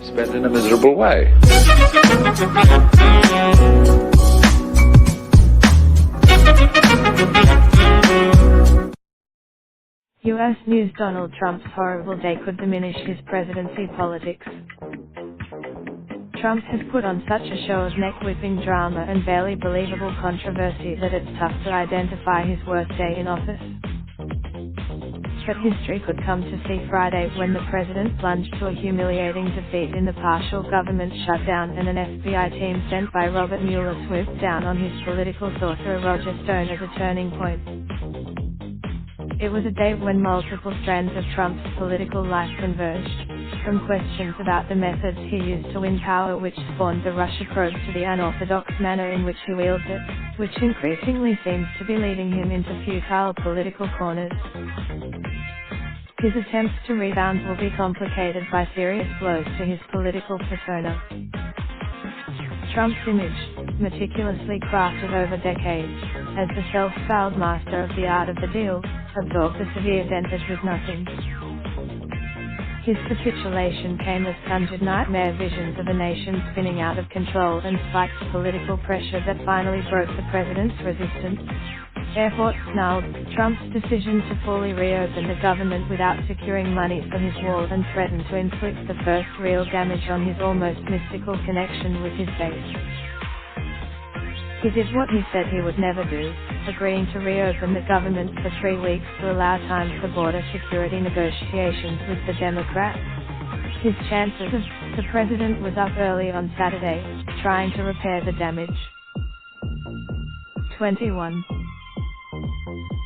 spent in a miserable way. U.S. News: Donald Trump's horrible day could diminish his presidency politics. Trump has put on such a show of neck-whipping drama and barely believable controversy that it's tough to identify his worst day in office. But history could come to see Friday when the president plunged to a humiliating defeat in the partial government shutdown and an FBI team sent by Robert Mueller swooped down on his political sorcerer Roger Stone as a turning point. It was a day when multiple strands of Trump's political life converged, from questions about the methods he used to win power which spawned the Russia probe to the unorthodox manner in which he wields it, which increasingly seems to be leading him into futile political corners. His attempts to rebound will be complicated by serious blows to his political persona. Trump's image, meticulously crafted over decades, as the self-styled master of the art of the deal, absorbed a severe dent as with nothing. His capitulation came as conjured nightmare visions of a nation spinning out of control and spiked political pressure that finally broke the president's resistance. Airports snarled. Trump's decision to fully reopen the government without securing money for his wall and threatened to inflict the first real damage on his almost mystical connection with his base. He did what he said he would never do, agreeing to reopen the government for 3 weeks to allow time for border security negotiations with the Democrats. His chances of the president was up early on Saturday, trying to repair the damage. 21.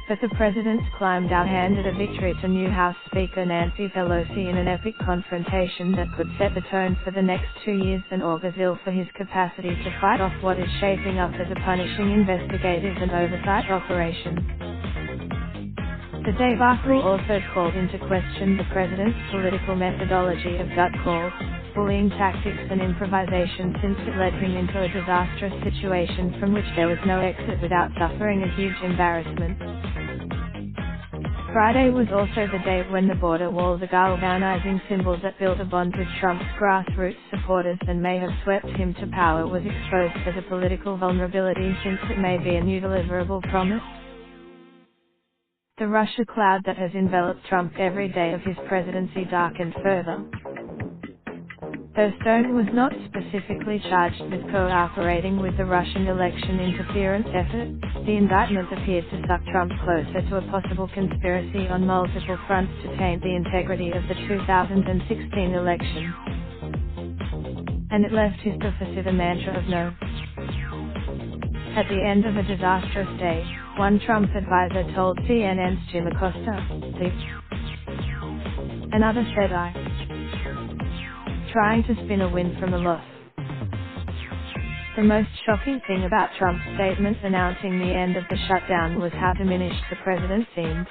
But the president's climbed out handed a victory to new House Speaker Nancy Pelosi in an epic confrontation that could set the tone for the next 2 years and augurs ill for his capacity to fight off what is shaping up as a punishing investigative and oversight operation. The debacle also called into question the president's political methodology of gut calls, bullying tactics and improvisation since it led him into a disastrous situation from which there was no exit without suffering a huge embarrassment. Friday was also the day when the border wall, the galvanizing symbol that built a bond with Trump's grassroots supporters and may have swept him to power, was exposed as a political vulnerability since it may be a new deliverable promise. The Russia cloud that has enveloped Trump every day of his presidency darkened further. Though Stone was not specifically charged with cooperating with the Russian election interference effort, the indictment appeared to suck Trump closer to a possible conspiracy on multiple fronts to taint the integrity of the 2016 election. And it left his professor the mantra of no. At the end of a disastrous day, one Trump advisor told CNN's Jim Acosta, another said trying to spin a win from a loss. The most shocking thing about Trump's statement announcing the end of the shutdown was how diminished the president seemed.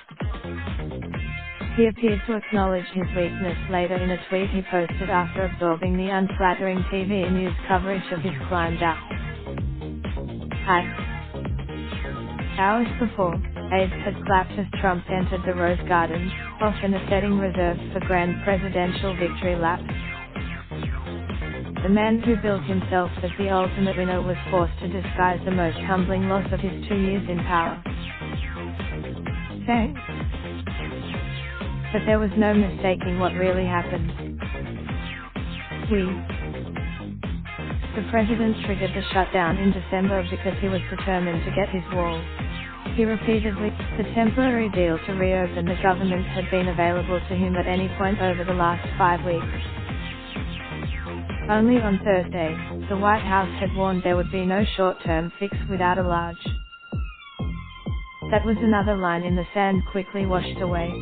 He appeared to acknowledge his weakness later in a tweet he posted after absorbing the unflattering TV news coverage of his climbed out. Hours before, aides had clapped as Trump entered the Rose Garden, often a setting reserved for grand presidential victory laps. The man who built himself as the ultimate winner was forced to disguise the most humbling loss of his 2 years in power. Thanks. But there was no mistaking what really happened. The president triggered the shutdown in December because he was determined to get his wall. He repeatedly, the temporary deal to reopen the government had been available to him at any point over the last 5 weeks. Only on Thursday, the White House had warned there would be no short-term fix without a large. That was another line in the sand quickly washed away.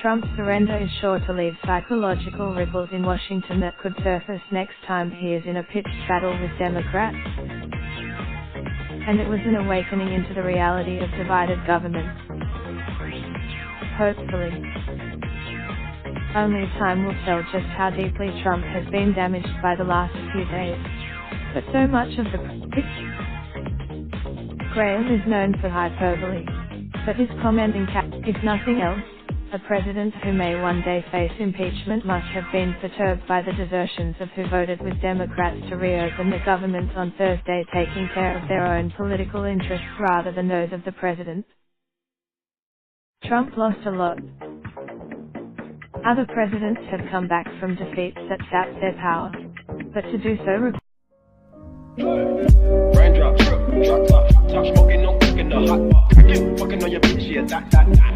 Trump's surrender is sure to leave psychological ripples in Washington that could surface next time he is in a pitched battle with Democrats. And it was an awakening into the reality of divided government. Hopefully. Only time will tell just how deeply Trump has been damaged by the last few days. But so much of the Graham is known for hyperbole. But his comment in cap, if nothing else, A president who may one day face impeachment must have been perturbed by the desertions of who voted with Democrats to reopen the government on Thursday, taking care of their own political interests rather than those of the president. Trump lost a lot. Other presidents have come back from defeats that sapped their power, but to do so Raindrop, drop top, top smoking, no cooking the hot pot. Fucking on your bitch, yeah, that.